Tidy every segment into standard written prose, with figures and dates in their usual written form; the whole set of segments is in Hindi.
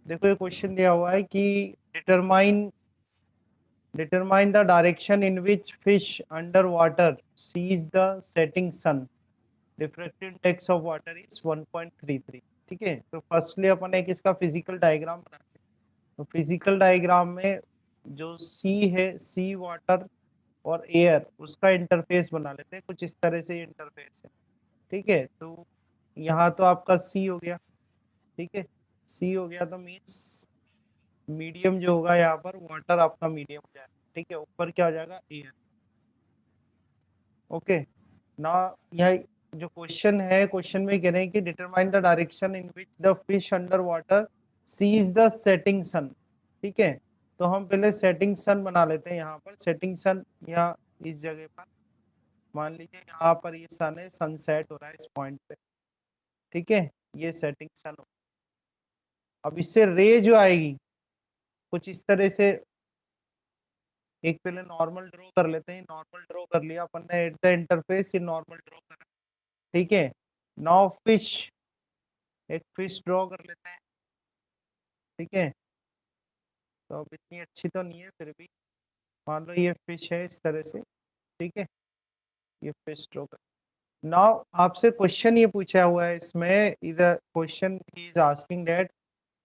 देखो ये क्वेश्चन दिया हुआ है कि determine determine the direction in which fish under water sees the setting sun, refractive index of water is 1.33। ठीक है, तो फर्स्टली अपन एक इसका फिजिकल डायग्राम बनाते हैं। तो फिजिकल डायग्राम में जो सी है, सी वाटर और एयर, उसका इंटरफेस बना लेते हैं। कुछ इस तरह से इंटरफेस है। ठीक है, तो यहाँ तो आपका सी हो गया। ठीक है, सी हो गया तो मीन्स मीडियम जो होगा यहाँ पर वाटर आपका मीडियम हो जाएगा। ठीक है, ऊपर क्या हो जाएगा, एयर। ओके, ना यह जो क्वेश्चन है, क्वेश्चन में कह रहे हैं कि determine the direction in which the fish under water sees the setting sun. ठीक है, तो हम पहले सेटिंग सन बना लेते हैं। यहाँ पर सेटिंग सन, यहाँ इस जगह पर मान लीजिए यहाँ पर ये सन है, सनसेट हो रहा है इस पॉइंट पे। ठीक है, ये सेटिंग सन हो। अब इससे रे जो आएगी कुछ इस तरह से, एक पहले नॉर्मल ड्रॉ कर लेते हैं। नॉर्मल ड्रॉ कर लिया अपन ने एट द इंटरफेस, ये नॉर्मल ड्रॉ करा। ठीक है, नाउ फिश, एक फिश ड्रॉ कर लेते हैं। ठीक है, तो अब इतनी अच्छी तो नहीं है, फिर भी मान लो ये फिश है इस तरह से। ठीक है, ये फिश ड्रॉ कर। नाउ आपसे क्वेश्चन ये पूछा हुआ है इसमें, इधर question he is asking that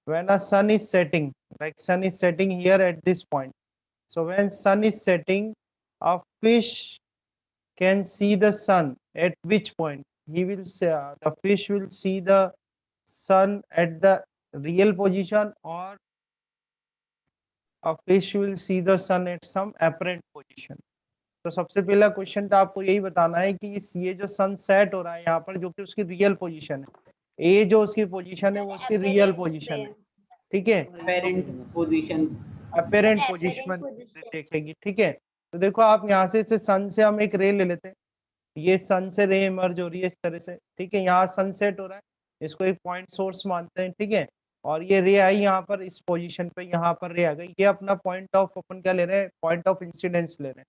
when a sun is setting, like sun is setting here at this point, so when sun is setting, a fish can see the sun at which point? He will say, the fish will see the sun at the real position, or a fish will see the sun at some apparent position. तो सबसे पहला क्वेश्चन तो आपको यही बताना है कि ये जो सन सेट हो रहा है यहाँ पर, जो कि उसकी रियल पोजीशन है, ए जो उसकी पोजीशन है वो उसकी रियल पोजीशन है। ठीक है, पेरेंट पोजीशन, अपेरेंट पोजीशन देखेगी। ठीक है, तो देखो आप यहाँ से सन से हम एक रे ले लेते हैं। ये सन से रे इमर्ज हो रही है इस तरह से। ठीक है, यहाँ सनसेट हो रहा है, इसको एक पॉइंट सोर्स मानते हैं। ठीक है, और ये रे आई यहाँ पर इस पोजीशन पे, यहाँ पर रे आ गई। ये अपना पॉइंट ऑफ, अपन क्या ले रहे हैं, पॉइंट ऑफ इंसिडेंस ले रहे हैं।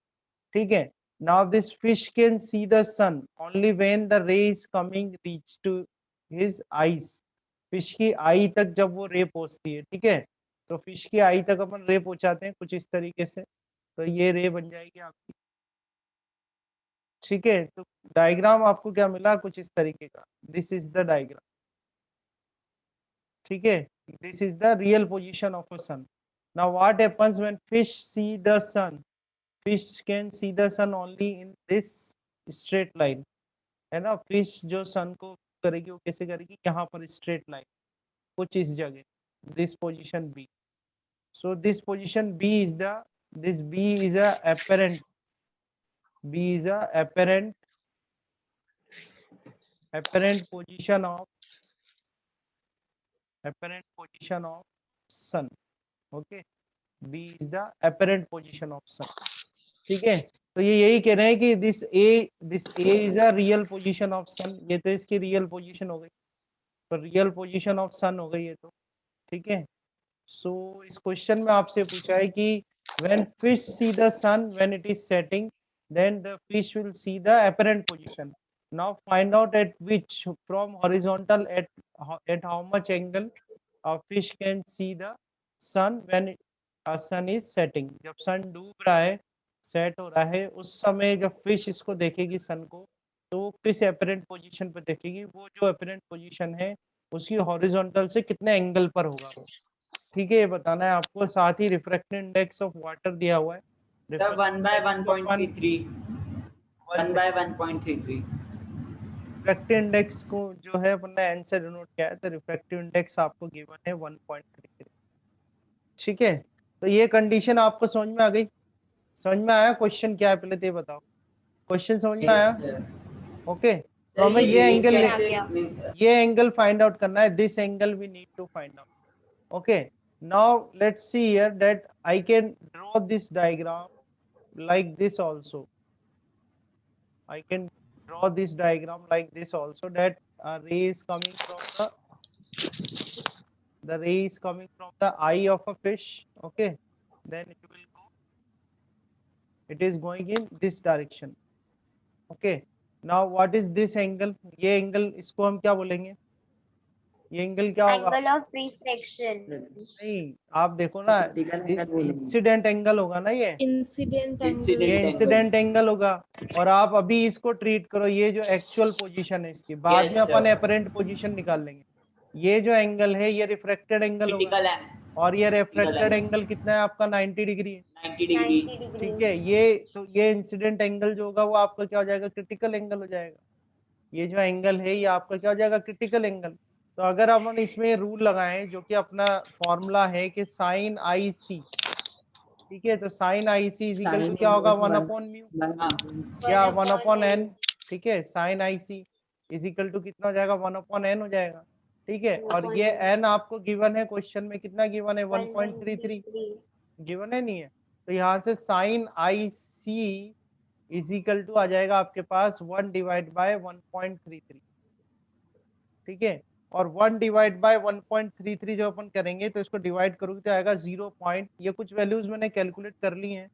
ठीक है, now this fish can see the sun only when the ray is coming reach to his eyes. Fish की आई तक जब वो रे पहुंचती है। ठीक है, तो फिश की आई तक अपन रे पहुंचाते हैं कुछ इस तरीके से, तो ये रे बन जाएगी आपकी। ठीक है, तो डायग्राम आपको क्या मिला, कुछ इस तरीके का, दिस इज द डायग्राम। ठीक है, this is the real position of a sun. Now what happens when fish see the sun? Fish can see the sun only in this straight line, है ना। फिश जो सन को करेगी वो कैसे करेगी, यहाँ पर स्ट्रेट लाइन कुछ इस जगह, this position B. so this position b is the, this b is a apparent, b is a apparent position of, apparent position of sun. Okay, b is the apparent position of sun. ठीक है, तो ये यही कह रहे हैं कि this a is a real position of sun। ये तो इसकी रियल पोजीशन हो गई, तो रियल पोजीशन ऑफ सन हो गई ये तो। ठीक है, सो इस क्वेश्चन में आपसे पूछा है कि when fish see the sun when it is setting, then the fish will see the apparent position. Now find out at which, from horizontal, at how much angle a fish can see the sun when a sun is setting। जब सन डूब रहा है, सेट हो रहा है, उस समय जब फिश इसको देखेगी सन को, तो वो किस अपरेंट पोजीशन पर देखेगी, वो जो अपरेंट पोजीशन है उसकी हॉरिजॉन्टल से कितने एंगल पर होगा वो। ठीक है, ये बताना है आपको। साथ ही रिफ्रैक्टिव इंडेक्स ऑफ वाटर दिया हुआ है। Sir 1 by 1.33, 1 by 1.33। Refractive index को जो है अपन ने एन से डिनोट किया है, तो रिफ्रैक्टिव इंडेक्स आपको गिवन है 1.33। ठीक है, तो ये कंडीशन आपको समझ में आ गई? समझ में आया क्वेश्चन क्या है, पहले तो ये बताओ, क्वेश्चन समझ में यस आया? सर। ओके, तो सर हमें ये रेस एंगल, कैसे ये एंगल फाइंड आउट करना है। This angle we need to find out. Okay, now let's see here that I can draw this diagram like this also. I can draw this diagram like this also, that a ray is coming from the ray is coming from the eye of a fish. Okay, then it will go, it is going in this direction. Okay, now what is this angle? ये angle इसको हम क्या बोलेंगे? ये एंगल क्या होगा? Angle of reflection. नहीं, आप देखो ना, इंसिडेंट एंगल होगा ना ये इंसिडेंट Incident ये angle. इंसिडेंट एंगल होगा। और आप अभी इसको ट्रीट करो, ये जो एक्चुअल पोजीशन है इसकी, बाद Yes, में अपन sir. एपरेंट पोजीशन निकाल लेंगे। ये जो एंगल है ये रिफ्रैक्टेड एंगल होगा, Critical angle. और ये रिफ्रैक्टेड angle. एंगल कितना है आपका? 90 डिग्री है। 90 degree. 90 ठीक डिग्री। है, ये इंसिडेंट एंगल जो होगा वो आपका क्या हो जाएगा? क्रिटिकल एंगल हो जाएगा। ये जो एंगल है ये आपका क्या हो जाएगा? Critical angle. तो अगर अपन इसमें रूल लगाएं, जो कि अपना फॉर्मूला है कि साइन आई सी, ठीक है, तो sine I C is equal to क्या होगा? 1/म्यू, या 1/n। ठीक है, sine I C is equal to कितना हो जाएगा? 1/n हो जाएगा। ठीक है, और ये n आपको गिवन है क्वेश्चन में, कितना गिवन है? 1.33 गिवन है, नहीं है? तो यहाँ से sine I C is equal to आ जाएगा आपके पास 1 डिवाइड बाय 1.33। ठीक है, और 1 डिवाइड बाय 1.33 जो अपन करेंगे तो इसको डिवाइड करोगे तो आएगा 0. ये कुछ वैल्यूज मैंने कैलकुलेट कर ली हैं,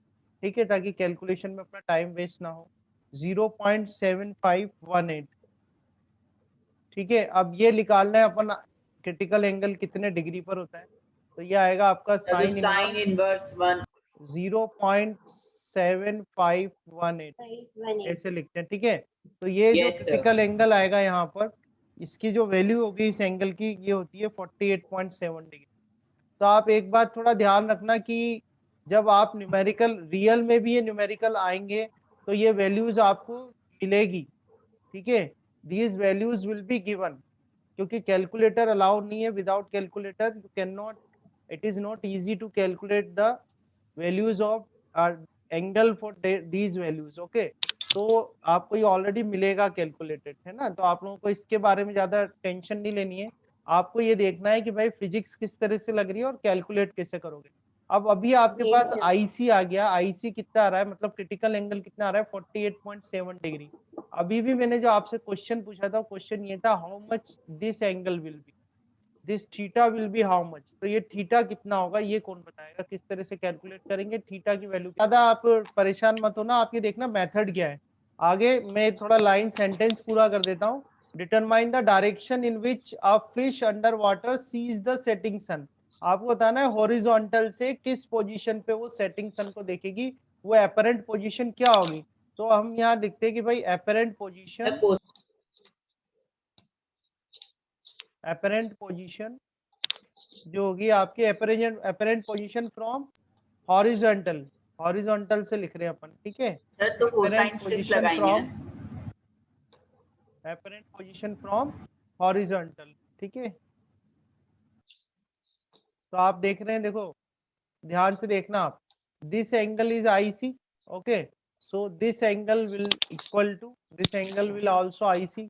ठीक है, ताकि कैलकुलेशन में अपना टाइम वेस्ट ना हो। 0.7518। ठीक है, अब ये निकालना है अपन क्रिटिकल एंगल कितने डिग्री पर होता है, तो ये आएगा आपका Sin साइन inverse 1. 0.7518 ऐसे लिखते हैं। ठीक है, तो ये जो Yes, sir. क्रिटिकल एंगल आएगा यहाँ पर, इसकी जो वैल्यू होगी इस एंगल की, ये होती है 48.7 डिग्री। तो आप एक बात थोड़ा ध्यान रखना कि जब आप न्यूमेरिकल रियल में भी ये न्यूमेरिकल आएंगे तो ये वैल्यूज आपको मिलेगी। ठीक है, these values will be given, क्योंकि कैलकुलेटर अलाउ नहीं है। Without calculator you can not, it is not easy to calculate the values of angle for these values. Okay, तो आपको ये ऑलरेडी मिलेगा कैलकुलेटेड, है ना? तो आप लोगों को इसके बारे में ज्यादा टेंशन नहीं लेनी है। आपको ये देखना है कि भाई फिजिक्स किस तरह से लग रही है और कैलकुलेट कैसे करोगे। अब अभी आपके Yes, पास sir. आईसी आ गया। आईसी कितना आ रहा है, मतलब क्रिटिकल एंगल कितना आ रहा है? 48.7 डिग्री। अभी भी मैंने जो आपसे क्वेश्चन पूछा था, क्वेश्चन ये था, how much this angle will B, this theta will be how much. तो ये थीटा कितना होगा ये कौन बताएगा? किस तरह से कैलकुलेट करेंगे थीटा की वैल्यू? ज्यादा आप परेशान मत होना, आप ये देखना मेथड क्या है। आगे मैं थोड़ा लाइन सेंटेंस पूरा कर देता हूँ। Determine the direction in which a fish under water sees the setting sun. आपको बताना है हॉरिजॉन्टल से किस पोजीशन पे वो सेटिंग सन को देखेगी, वो एपरेंट पोजीशन क्या होगी। तो हम यहाँ लिखते हैं कि भाई एपरेंट पोजीशन, एपरेंट पोजीशन जो होगी आपकी apparent position from horizontal, horizontal से लिख रहे हैं अपन। ठीक है, सर तो कोसाइन एपरेंट स्ट्रिक्स पोजीशन लगाएंगे फ्रॉम, ना? Apparent position from horizontal. ठीक है, तो आप देख रहे हैं, देखो ध्यान से देखना आप, this angle is IC. Okay, so this angle will equal to, this angle will also IC,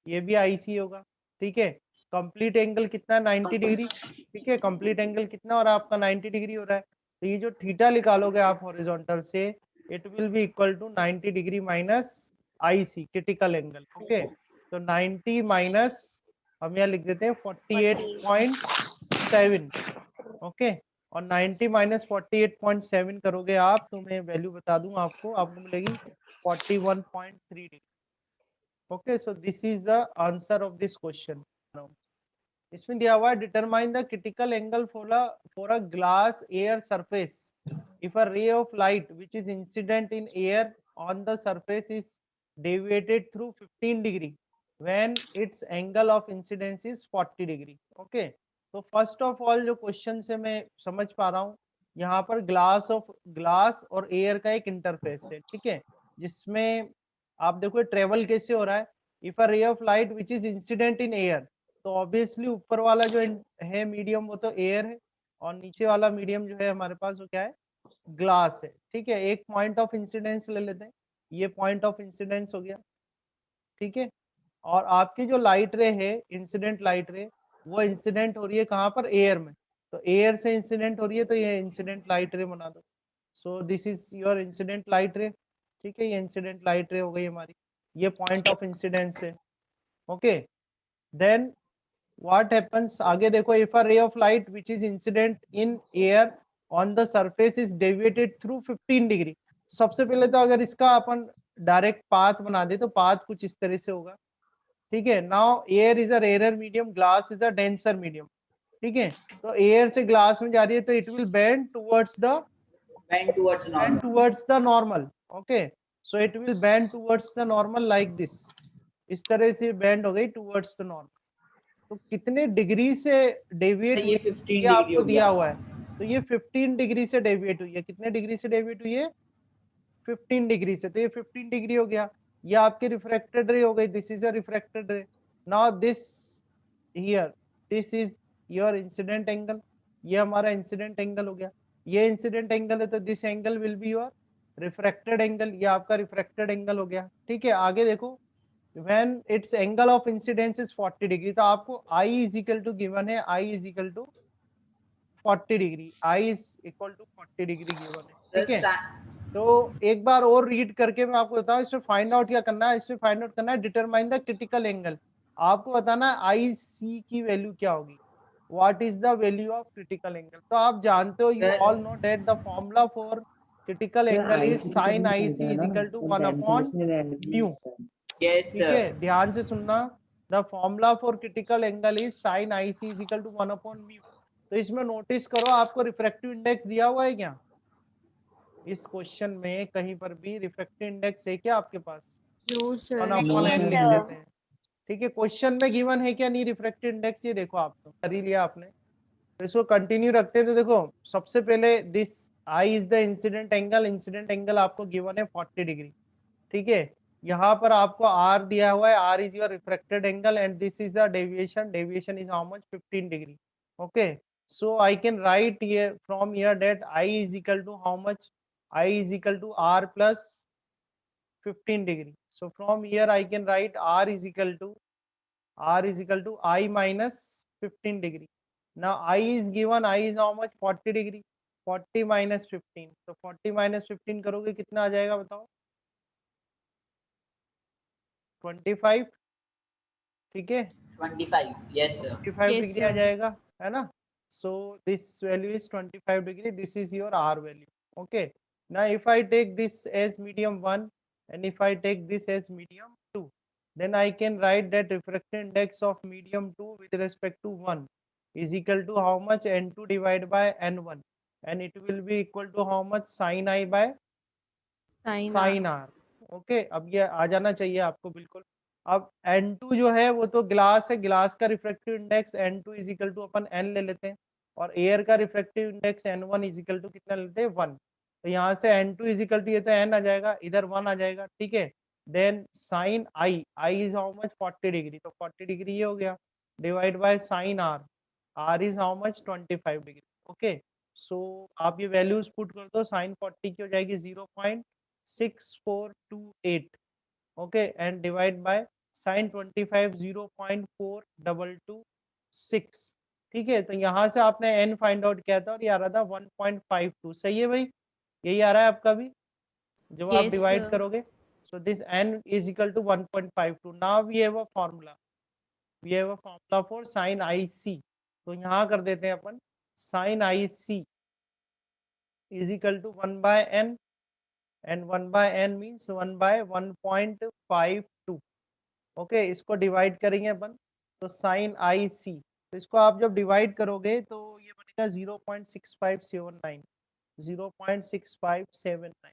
ये भी आईसी होगा। ठीक है, कंप्लीट एंगल कितना? 90 डिग्री। ठीक है, कंप्लीट एंगल कितना और आपका 90 डिग्री हो रहा है। तो ये जो थीटा निकालोगे आप हॉरिजॉन्टल से, it will be equal to 90 degree minus IC critical angle. Okay, तो 90 माइनस, हम यहाँ लिख देते हैं 48.7। ओके, और 90 माइनस 48.7 करोगे आप, तो मैं वैल्यू बता दूं आपको, आपको मिलेगी 41.3 degree. Okay, so this is the answer of this question. Now, इसमें दिया हुआ है determine the critical angle for a glass air surface if a ray of light which is incident in air on the surface is deviated through 15 degree when it's angle of incidence is 40 degree. Okay, तो फर्स्ट ऑफ ऑल जो क्वेश्चन से मैं समझ पा रहा हूँ, यहाँ पर ग्लास और एयर का एक इंटरफेस है। ठीक है, जिसमें आप देखो ट्रेवल कैसे हो रहा है। If a ray of light which is incident in air, तो ऑब्वियसली ऊपर वाला जो है मीडियम वो तो एयर है, और नीचे वाला मीडियम जो है हमारे पास वो क्या है? ग्लास है। ठीक है, एक पॉइंट ऑफ इंसिडेंस ले लेते हैं, ये पॉइंट ऑफ इंसिडेंस हो गया। ठीक है, और आपकी जो लाइट रे है, इंसिडेंट लाइट रे, वो इंसिडेंट हो रही है कहाँ पर? एयर में। तो एयर से इंसिडेंट हो रही है, तो ये इंसिडेंट लाइट रे बना दो। सो this is your incident light रे। ठीक है, ये इंसिडेंट लाइट रे हो गई हमारी, ये पॉइंट ऑफ इंसिडेंस है। ओके, देन व्हाट हैपेंस, आगे देखो, if a ray of light which is incident in air on the surface is deviated through 15 degree. सबसे पहले तो अगर इसका अपन डायरेक्ट पाथ बना दे तो पाथ कुछ इस तरह से होगा। ठीक है। Now air is a rare medium, glass is a denser medium, ठीक है। तो एयर से ग्लास में जा रही है तो it will bend towards the normal, okay. So it will bend towards the normal like this, इस तरह से बेंड हो गई टुवर्ड्स द नॉर्मल। तो कितने डिग्री से डेविएट ये 15 ये डिग्री आपको हो दिया गया। हुआ है। तो ये 15 डिग्री से डेविएट हुई है। कितने डिग्री से डेविएट हुई है? 15 डिग्री से। तो ये 15 डिग्री हो गया। ये आपकी रिफ्रैक्टेड रे हो गई, दिस इज अ रिफ्रैक्टेड रे। Now this here, this is your incident angle, ये हमारा इंसिडेंट एंगल हो गया। ये इंसिडेंट एंगल है तो this angle will be your refracted angle, ये आपका रिफ्रैक्टेड एंगल हो गया, ठीक है। आगे देखो, when its angle of incidence is 40 degree, तो आपको I is equal to given है, I is equal to 40 degree, I is equal to 40 degree given है, ठीक है। तो एक बार और रीड करके मैं आपको बताऊं, इसमें फाइंड आउट क्या करना है, इसमें फाइंड आउट करना है डिटरमाइन द क्रिटिकल एंगल। आपको बताना है आई सी की वैल्यू क्या होगी, what is the value of critical angle. तो आप जानते हो, you all know that the formula for critical angle is sine I C is equal to 1 upon mu, yes ठीक है। ध्यान से सुनना, the formula for critical angle is sine I C is equal to 1 upon mu. तो इसमें नोटिस करो, आपको रिफ्रैक्टिव इंडेक्स दिया हुआ है क्या? इस क्वेश्चन में कहीं पर भी रिफ्रैक्टिव इंडेक्स है क्या आपके पास? No sir. 1 अपॉन एन लिख देते हैं, ठीक है। क्वेश्चन में गिवन है क्या नहीं रिफ्रैक्टिव इंडेक्स? ये देखो, आप तो कर ही लिया आपने। तो इसको कंटिन्यू रखते हैं। तो देखो, सबसे पहले this I is the incident angle, incident angle आपको गिवन है 40 डिग्री, ठीक है। यहाँ पर आपको आर दिया हुआ है, r is your refracted angle and this is a deviation, deviation is how much? 15 degree, okay. So I can write here from here that i is equal to how much? I is equal to r plus 15 degree. So from here I can write R is equal to I minus 15 degree. Now I is given, I is how much? 40 degree, 40 minus 15, तो 40 minus 15 करोगे कितना आ जाएगा बताओ? 25, ठीक है। 25, यस सर। 25 Yes, डिग्री आ sir. जाएगा, है ना। So this value is 25 degree, this is your r value, okay. Now if I take this as medium 1 and if I take this as medium 2, then I can write that refractive index of medium 2 with respect to 1 is equal to how much? N2 divided by N1, and it will be equal to how much? Sin I by sin R, okay. अब ये आ जाना चाहिए आपको बिल्कुल। अब N2 जो है वो तो ग्लास है, ग्लास का refractive index N2 is equal to अपन N ले लेते हैं, और एयर का refractive index N1 is equal to कितना लेते हैं? 1। तो यहाँ से N2 इज इक्वल टू, ये तो N आ जाएगा, इधर 1 आ जाएगा, ठीक है। Then sine I, I is how much? 40 degree, तो 40 डिग्री ये हो गया, divide by sine R, R is how much? 25 degree, okay. So आप ये वैल्यूज पुट कर दो, साइन 40 की हो जाएगी 0.6428, okay, and divide by sign 25 0.4226, ठीक है। तो यहाँ से आपने n फाइंड आउट किया था और ये आ रहा था 1.52, सही है भाई? यही आ रहा है आपका भी जब आप Yes, डिवाइड sir. करोगे। So this n is equal to 1.52। Now we have a formula, we have a formula for sine I C. तो यहाँ कर देते हैं अपन, sine I C is equal to 1 by n, and 1 by n means 1 by 1.52, okay. इसको डिवाइड करेंगे अपन, तो साइन आई सी, तो इसको आप जब डिवाइड करोगे तो ये बनेगा 0.6579, 0.6579,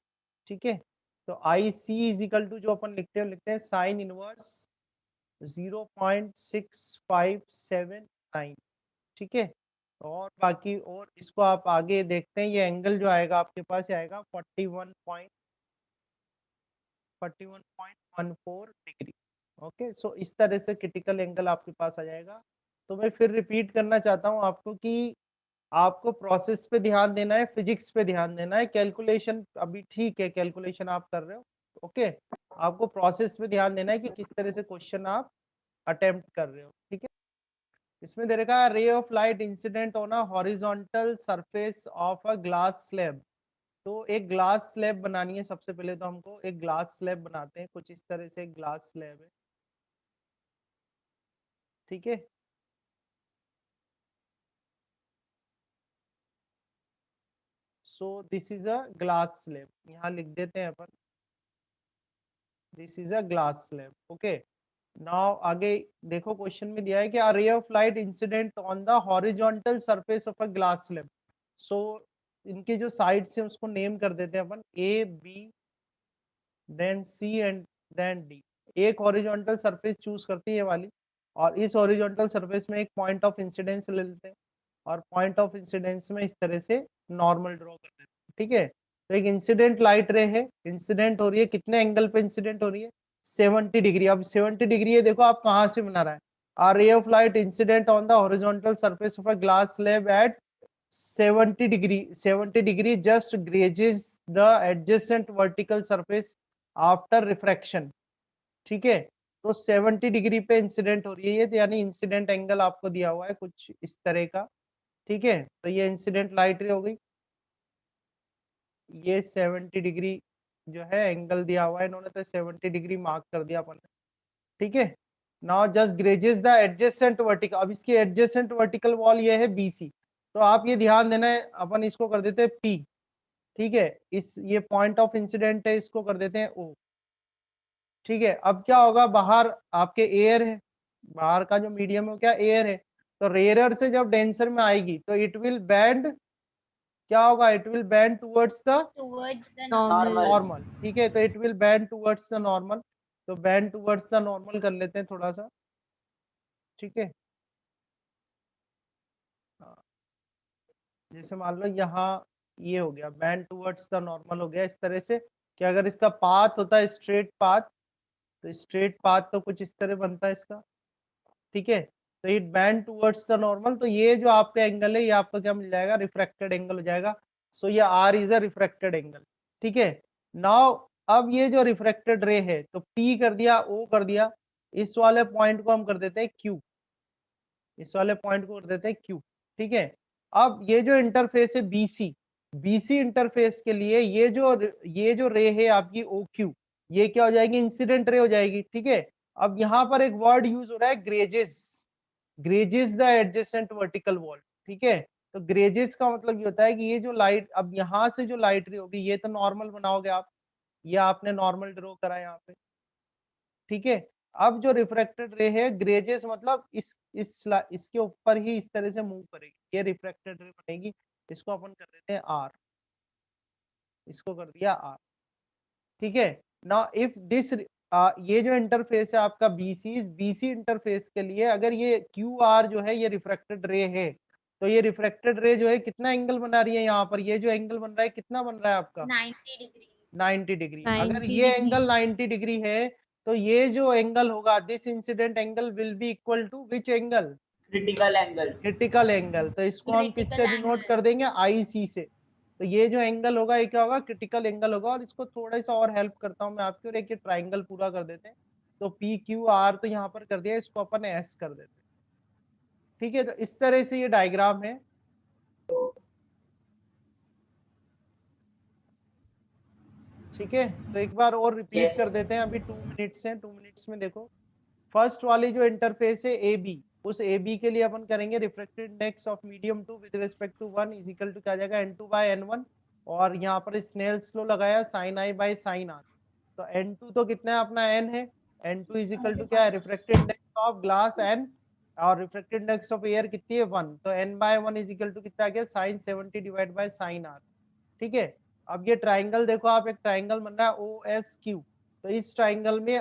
ठीक है। तो आई सी इज इक्वल टू जो अपन लिखते हैं साइन इनवर्स 0.6579, ठीक है। और बाकी और इसको आप आगे देखते हैं, ये एंगल जो आएगा आपके पास, ये आएगा 41.14 डिग्री, ओके। सो इस तरह से क्रिटिकल एंगल आपके पास आ जाएगा। तो मैं फिर रिपीट करना चाहता हूँ आपको कि आपको प्रोसेस पे ध्यान देना है, फिजिक्स पे ध्यान देना है। कैलकुलेशन अभी ठीक है, कैलकुलेशन आप कर रहे हो, ओके। आपको प्रोसेस पे ध्यान देना है कि किस तरह से क्वेश्चन आप अटेम्प्ट कर रहे हो, ठीक है। इसमें दे रखा है रे of light incident on a horizontal surface of a glass slab. तो एक ग्लास स्लैब बनानी है, सबसे पहले तो हमको एक ग्लास स्लैब बनाते हैं, कुछ इस तरह से एक ग्लास स्लैब है, ठीक है। So this is a glass slab, यहाँ लिख देते हैं अपन, this is a glass slab, okay. Now आगे देखो क्वेश्चन में दिया है कि a ray of light incident on the horizontal surface of a glass slab. So इनके जो साइड्स हैं उसको नेम कर देते हैं अपन A B then C and then D. एक हॉरिजॉन्टल सरफेस चूज करती है ये वाली, और इस हॉरिजॉन्टल सरफेस में एक पॉइंट ऑफ इंसिडेंस ले लेते हैं, और पॉइंट ऑफ इंसिडेंस में इस तरह से नॉर्मल ड्रॉ कर देते हैं। ठीक है, तो एक इंसिडेंट लाइट रे है, इंसिडेंट हो रही है, कितने एंगल पे इंसिडेंट हो रही है? 70 डिग्री। अब 70 डिग्री है, देखो आप कहाँ से बना रहा है, a ray of light incident on the horizontal surface of a glass slab at 70 degree, 70 degree just grazes the adjacent vertical surface after refraction. ठीक है, तो 70 डिग्री पे इंसिडेंट हो रही है ये, तो यानी इंसिडेंट एंगल आपको दिया हुआ है कुछ इस तरह का। ठीक है, तो ये इंसिडेंट लाइट रे हो गई, ये 70 डिग्री जो है एंगल दिया हुआ है इन्होंने, तो 70 डिग्री मार्क कर दिया अपन ने। ठीक है, now just grazes the adjacent vertical. अब इसकी एडजेसेंट वर्टिकल वॉल ये है बीसी, तो आप ये ध्यान देना है, अपन इसको कर देते हैं पी। ठीक है, इस ये पॉइंट ऑफ इंसिडेंट है, इसको कर देते हैं ओ। ठीक है, अब क्या होगा, बाहर आपके एयर है, बाहर का जो मीडियम है वो क्या एयर है, तो रेयर से जब डेंसर में आएगी तो इट विल बेंड, क्या होगा, it will bend towards the towards the Normal. Normal. ठीक है, तो it will bend towards the normal, तो बेंड टुवर्ड्स द नॉर्मल कर लेते हैं थोड़ा सा। ठीक है, हाँ, जैसे मान लो यहाँ ये हो गया बेंड टुवर्ड्स द नॉर्मल हो गया इस तरह से, कि अगर इसका पाथ होता है स्ट्रेट पाथ, तो स्ट्रेट पाथ तो कुछ इस तरह बनता है इसका। ठीक है, तो it band towards the normal, तो ये जो आपका एंगल है ये आपका क्या मिल जाएगा, रिफ्रैक्टेड एंगल हो जाएगा। सो ये r is a refracted angle. ठीक है, नाउ अब ये जो रिफ्रैक्टेड रे है, तो पी कर दिया, ओ कर दिया, इस वाले पॉइंट को हम कर देते हैं क्यू, इस वाले पॉइंट को कर देते हैं क्यू। ठीक है, अब ये जो इंटरफेस है बीसी, बीसी इंटरफेस के लिए ये जो रे है आपकी ओ क्यू, ये क्या हो जाएगी, इंसिडेंट रे हो जाएगी। ठीक है, अब यहाँ पर एक वर्ड यूज हो रहा है ग्रेजेस, ग्रेजेस द एडजेसेंट वर्टिकल वॉल। ठीक है, तो ग्रेजेस का मतलब ये होता है कि ये जो लाइट, अब यहाँ से जो लाइट रे होगी ये तो नॉर्मल बनाओगे आप, ये आपने नॉर्मल ड्रॉ करा है यहाँ पे। ठीक है, अब जो रिफ्रैक्टेड रे है ग्रेजेस मतलब इसके ऊपर ही इस तरह से मूव करेगी, ये रिफ्रैक्टेड रे बनेगी, इसको अपन कर देते हैं आर, इसको कर दिया आर। ठीक है, नाउ इफ दिस ये जो इंटरफेस है आपका बीसी, बीसी इंटरफेस के लिए अगर ये क्यू आर जो है ये रिफ्रैक्टेड रे है, तो ये रिफ्रैक्टेड रे जो है कितना एंगल बना रही है यहाँ पर, ये जो एंगल बन रहा है कितना बन रहा है आपका 90 degree 90 डिग्री। अगर 90 ये डिग्री। एंगल 90 डिग्री है, तो ये जो एंगल होगा this incident angle will be equal to which angle, Critical angle. Critical angle. तो इसको हम किससे Critical डिनोट angle. कर देंगे, आई सी से। तो ये जो एंगल होगा ये क्या होगा, क्रिटिकल एंगल होगा। और इसको थोड़ा सा और हेल्प करता हूँ मैं आपकी, और एक ट्राइंगल पूरा कर देते हैं। तो पी क्यू आर तो यहाँ पर कर दिया, इसको अपन एस कर देते हैं। ठीक है, तो इस तरह से ये डायग्राम है। ठीक है, तो एक बार और रिपीट Yes. कर देते हैं, अभी 2 मिनट्स हैं, 2 मिनट्स में देखो। फर्स्ट वाली जो इंटरफेस है ए बी, उस ए बी के लिए अपन करेंगे refracted index of medium 2 with respect to 1 is equal to क्या जाएगा n2 बाय n1, और यहाँ पर स्नेल्स लॉ लगाया sin i बाय sin r। तो n2 तो कितना है अपना n है, n2 इज इक्वल टू क्या है, refracted index of glass n, और रिफ्रैक्टेड इंडेक्स ऑफ एयर कितनी है 1, तो n बाय 1 इज इक्वल टू कितना आ गया sin 70 divide by sin r। ठीक है, अब ये ट्राइंगल देखो आप, एक ट्राइंगल बन रहा है ओ एस क्यू, तो इस ट्राइंगल में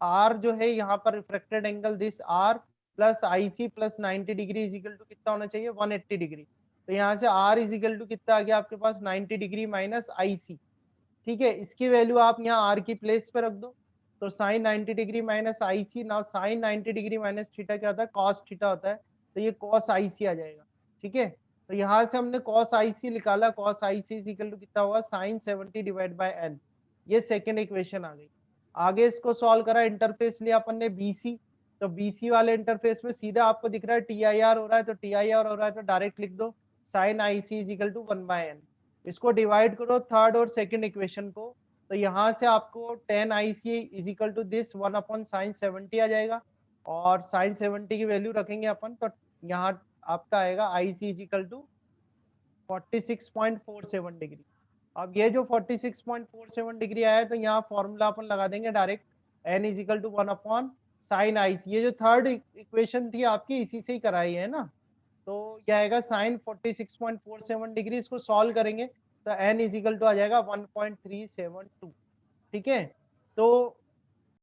आर जो है यहाँ पर refracted angle this r plus i c plus 90 degree is equal to कितना होना चाहिए 180 डिग्री। तो यहाँ से आर इज इक्वल टू कितना आ गया आपके पास 90 डिग्री माइनस आई सी। ठीक है, इसकी वैल्यू आप यहाँ आर की प्लेस पे रख दो, तो sine 90 degree minus I C, now sine 90 degree minus theta क्या होता है, कॉस थीटा होता है, तो ये कॉस आई सी आ जाएगा। ठीक है, तो यहाँ से हमने कॉस आई सी निकाला, cos i C is equal to कितना हुआ साइन 70 डिवाइड बाय एन, ये सेकेंड इक्वेशन आ गई। आगे इसको सॉल्व करा, इंटरफेस लिया अपन ने बीसी, तो बीसी वाले इंटरफेस में सीधा आपको दिख रहा है टी आई आर हो रहा है, तो टी आई आर हो रहा है तो डायरेक्ट लिख दो sine I C is equal to 1 by n. इसको डिवाइड करो थर्ड और सेकंड इक्वेशन को, तो यहाँ से आपको tan i C is equal to this 1 upon sine 70 आ जाएगा, और साइन 70 की वैल्यू रखेंगे अपन, तो यहाँ आपका आएगा आई सी इज इक्वल टू 46.47 डिग्री। अब ये जो 46.47 डिग्री आया है, तो यहाँ फॉर्मूला अपन लगा देंगे direct, n is equal to 1 upon sine I, ये जो थर्ड इक्वेशन थी आपकी इसी से ही कराई है ना, तो ये आएगा साइन 46.47 डिग्री। इसको सॉल्व करेंगे तो n इज इक्वल टू आ जाएगा 1.372। ठीक है, तो